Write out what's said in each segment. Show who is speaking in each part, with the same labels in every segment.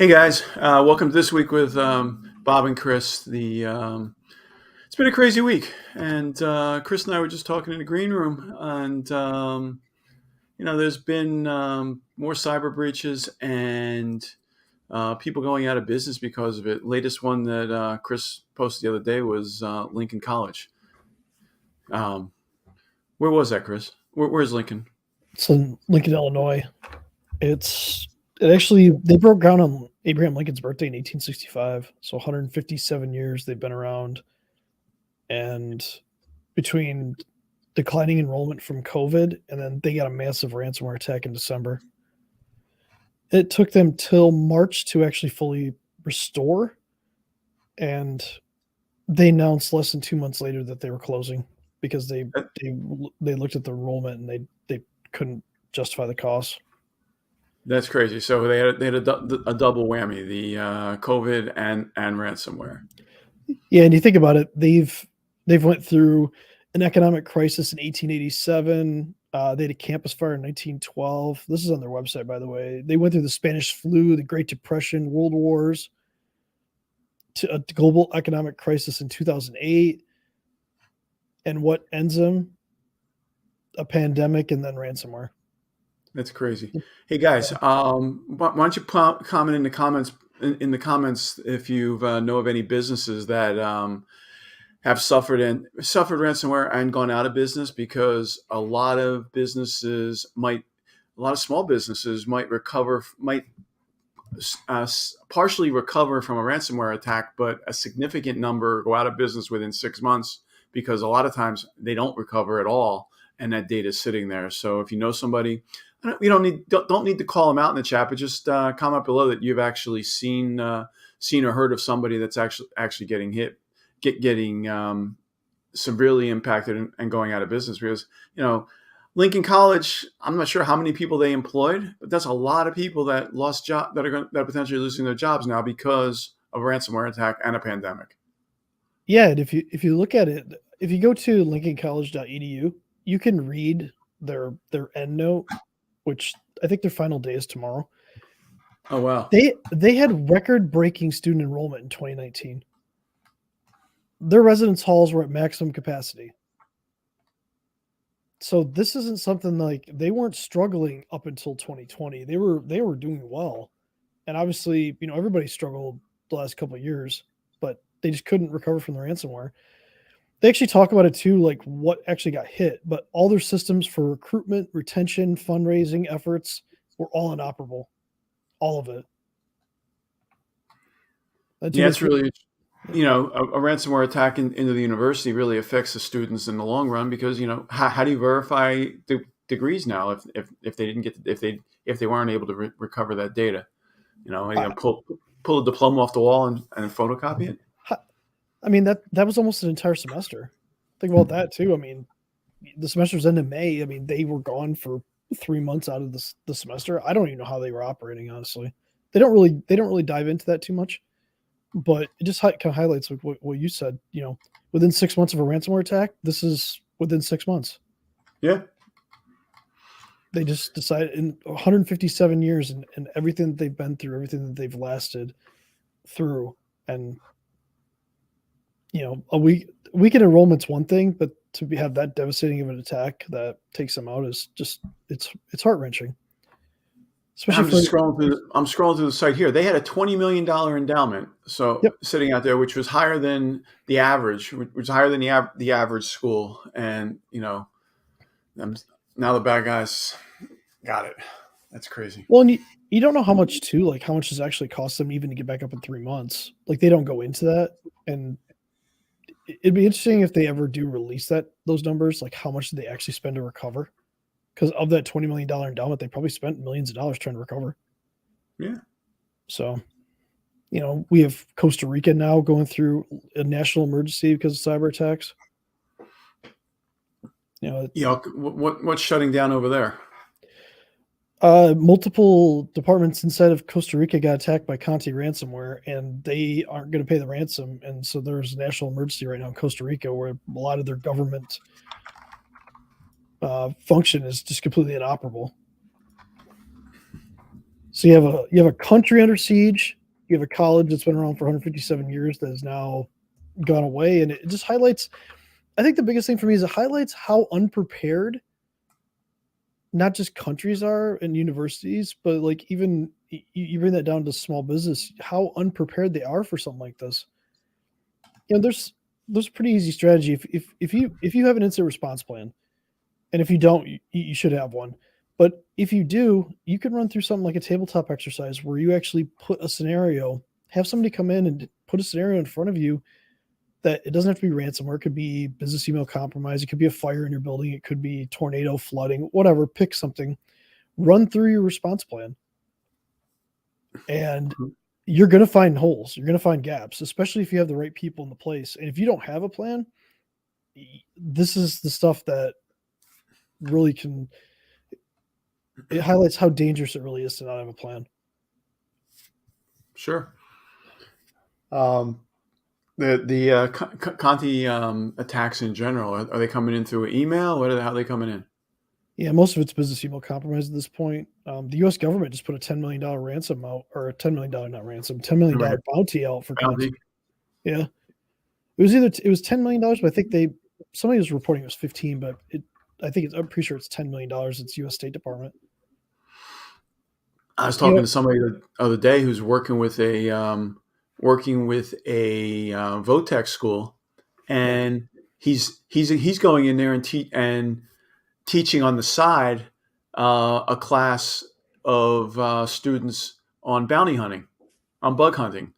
Speaker 1: Hey guys, welcome to this week with Bob and Chris. It's been a crazy week, and Chris and I were just talking in the green room, and there's been more cyber breaches and people going out of business because of it. Latest one that Chris posted the other day was Lincoln College. Um, where was that, Chris? Where's Lincoln?
Speaker 2: It's in Lincoln, Illinois. It actually they broke ground on Abraham Lincoln's birthday in 1865. So 157 years they've been around, and between declining enrollment from COVID and then they got a massive ransomware attack in December. It took them till March to actually fully restore, and they announced less than 2 months later that they were closing because they they looked at the enrollment and they couldn't justify the cost.
Speaker 1: That's crazy. So they had a double whammy: the COVID and ransomware.
Speaker 2: Yeah, and you think about it, they've went through an economic crisis in 1887. They had a campus fire in 1912. This is on their website, by the way. They went through the Spanish flu, the Great Depression, World Wars, to a global economic crisis in 2008, and what ends them? A pandemic and then ransomware.
Speaker 1: That's crazy. Hey guys, why don't you comment in the comments in the comments if you know of any businesses that have suffered ransomware and gone out of business, because a lot of small businesses might partially recover from a ransomware attack, but a significant number go out of business within 6 months because a lot of times they don't recover at all, and that data is sitting there. So if you know somebody, you don't need to call them out in the chat, but just comment below that you've actually seen or heard of somebody that's actually getting getting severely impacted and going out of business. Because Lincoln College, I'm not sure how many people they employed, but that's a lot of people that lost that are potentially losing their jobs now because of a ransomware attack and a pandemic.
Speaker 2: Yeah, and if you look at it, if you go to lincolncollege.edu, you can read their end note, which I think their final day is tomorrow.
Speaker 1: Oh wow!
Speaker 2: They had record-breaking student enrollment in 2019. Their residence halls were at maximum capacity. So this isn't something like they weren't struggling up until 2020. They were doing well. And obviously, everybody struggled the last couple of years, but they just couldn't recover from the ransomware. They actually talk about it too, like what actually got hit, but all their systems for recruitment, retention, fundraising efforts were all inoperable. All of it.
Speaker 1: Yeah, it's really a ransomware attack into the university really affects the students in the long run, because how do you verify degrees now if they didn't get if they weren't able to recover that data? Pull a diploma off the wall and photocopy it.
Speaker 2: I mean, that was almost an entire semester. Think about that too. I mean, the semester's end in May. I mean, they were gone for 3 months out of the semester. I don't even know how they were operating, honestly. They don't really dive into that too much, but it just kind of highlights like what you said. Within 6 months of a ransomware attack, this is within 6 months.
Speaker 1: Yeah.
Speaker 2: They just decided in 157 years and everything that they've been through, everything that they've lasted through, and a weekend enrollment's one thing, but to have that devastating of an attack that takes them out is just it's heart wrenching.
Speaker 1: I'm
Speaker 2: Especially
Speaker 1: just
Speaker 2: for
Speaker 1: scrolling through the site here. They had a $20 million endowment, so
Speaker 2: Yep.
Speaker 1: sitting out there, which was higher than the average, which was higher than the average school. And now the bad guys got it. That's crazy.
Speaker 2: Well, and you don't know how much too, like how much does actually cost them even to get back up in 3 months. Like they don't go into that, and it'd be interesting if they ever do release those numbers, like how much did they actually spend to recover? Because of that $20 million endowment, they probably spent millions of dollars trying to recover.
Speaker 1: Yeah.
Speaker 2: So, we have Costa Rica now going through a national emergency because of cyber attacks.
Speaker 1: What's shutting down over there?
Speaker 2: Multiple departments inside of Costa Rica got attacked by Conti ransomware, and they aren't going to pay the ransom. And so there's a national emergency right now in Costa Rica where a lot of their government function is just completely inoperable. So you have a country under siege. You have a college that's been around for 157 years that has now gone away, and it just highlights. I think the biggest thing for me is it highlights how unprepared not just countries are and universities, but like even you bring that down to small business, how unprepared they are for something like this. There's a pretty easy strategy. If you have an incident response plan, and if you don't, you should have one. But if you do, you can run through something like a tabletop exercise where you actually put a scenario, have somebody come in and put a scenario in front of you that it doesn't have to be ransomware. It could be business email compromise. It could be a fire in your building. It could be tornado, flooding, whatever. Pick something, run through your response plan, and you're going to find holes. You're going to find gaps, especially if you have the right people in the place. And if you don't have a plan, this is the stuff that really can, it highlights how dangerous it really is to not have a plan.
Speaker 1: Sure. The Conti attacks in general, are they coming in through email? How are they coming in?
Speaker 2: Yeah, most of it's business email compromise at this point. The U.S. government just put a $10 million ransom out, or a $10 million, not ransom, $10 million bounty out for Conti. Yeah. It was $10 million, but I think somebody was reporting it was 15, but I'm pretty sure it's $10 million. It's U.S. State Department.
Speaker 1: I was talking to somebody the other day who's working with a Votech school, and he's going in there and teaching on the side a class of students on bounty hunting, on bug hunting.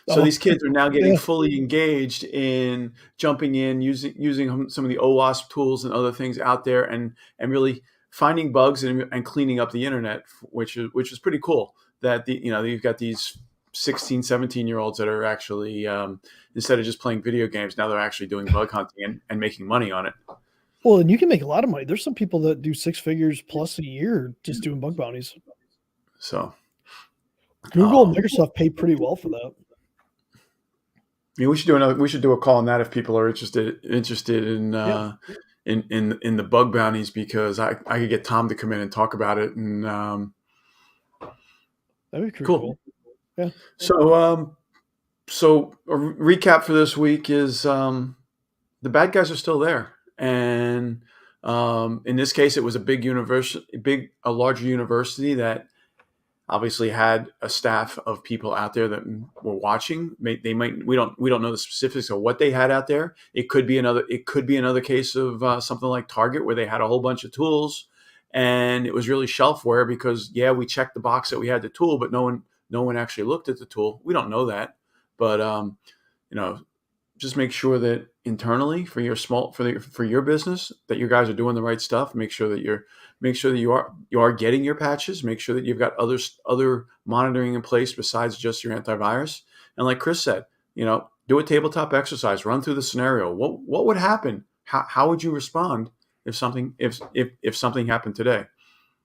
Speaker 1: So these kids are now getting fully engaged in jumping in, using some of the OWASP tools and other things out there, and really finding bugs and cleaning up the internet, which is pretty cool. That you've got these 16, 17-year-olds that are actually instead of just playing video games, now they're actually doing bug hunting and making money on it.
Speaker 2: Well, and you can make a lot of money. There's some people that do 6 figures plus a year just doing bug bounties.
Speaker 1: So
Speaker 2: Google and Microsoft pay pretty well for that.
Speaker 1: I mean, we should do a call on that if people are interested in in the bug bounties, because I could get Tom to come in and talk about it, and
Speaker 2: that'd be cool. Yeah.
Speaker 1: So a recap for this week is the bad guys are still there, and in this case, it was a larger university that obviously had a staff of people out there that were watching. We don't know the specifics of what they had out there. It could be another case of something like Target, where they had a whole bunch of tools, and it was really shelfware because we checked the box that we had the tool, but no one actually looked at the tool. We don't know that, but just make sure that internally for your business that you guys are doing the right stuff. Make sure that you are getting your patches. Make sure that you've got other monitoring in place besides just your antivirus. And like Chris said, do a tabletop exercise. Run through the scenario. What would happen? How would you respond if something happened today?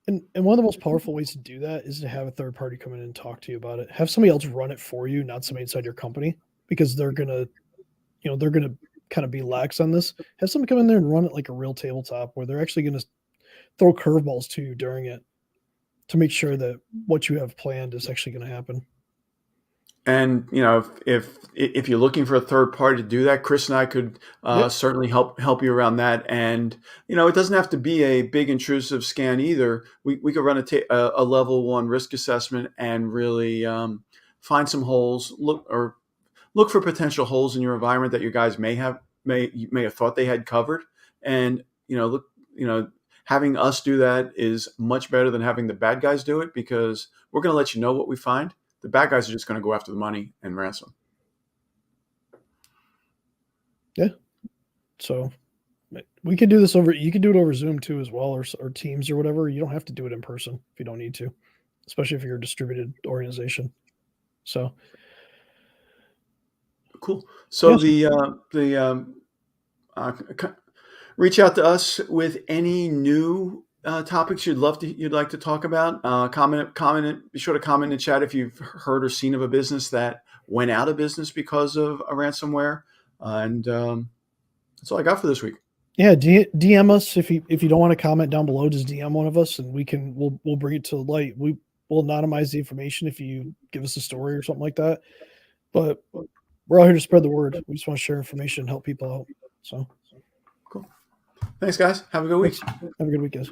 Speaker 2: And one of the most powerful ways to do that is to have a third party come in and talk to you about it. Have somebody else run it for you, not somebody inside your company, because they're gonna kind of be lax on this. Have somebody come in there and run it like a real tabletop, where they're actually going to throw curveballs to you during it to make sure that what you have planned is actually going to happen.
Speaker 1: And if you're looking for a third party to do that, Chris and I could certainly help you around that. And it doesn't have to be a big intrusive scan either. We could run a level 1 risk assessment and really find some holes. Look for potential holes in your environment that you guys may have thought they had covered, and having us do that is much better than having the bad guys do it, because we're going to let you know what we find. The bad guys are just going to go after the money and ransom.
Speaker 2: Yeah. So we could do this you could do it over Zoom too as well, or Teams or whatever. You don't have to do it in person if you don't need to, especially if you're a distributed organization. So
Speaker 1: cool. So reach out to us with any new topics you'd like to talk about. Be sure to comment in the chat if you've heard or seen of a business that went out of business because of a ransomware. And that's all I got for this week.
Speaker 2: Yeah, DM us if you don't want to comment down below. Just DM one of us, and we'll bring it to light. we'll anonymize the information if you give us a story or something like that. But we're out here to spread the word. We just want to share information and help people out. So
Speaker 1: Cool. Thanks, guys. Have a good week.
Speaker 2: Have a good week, guys.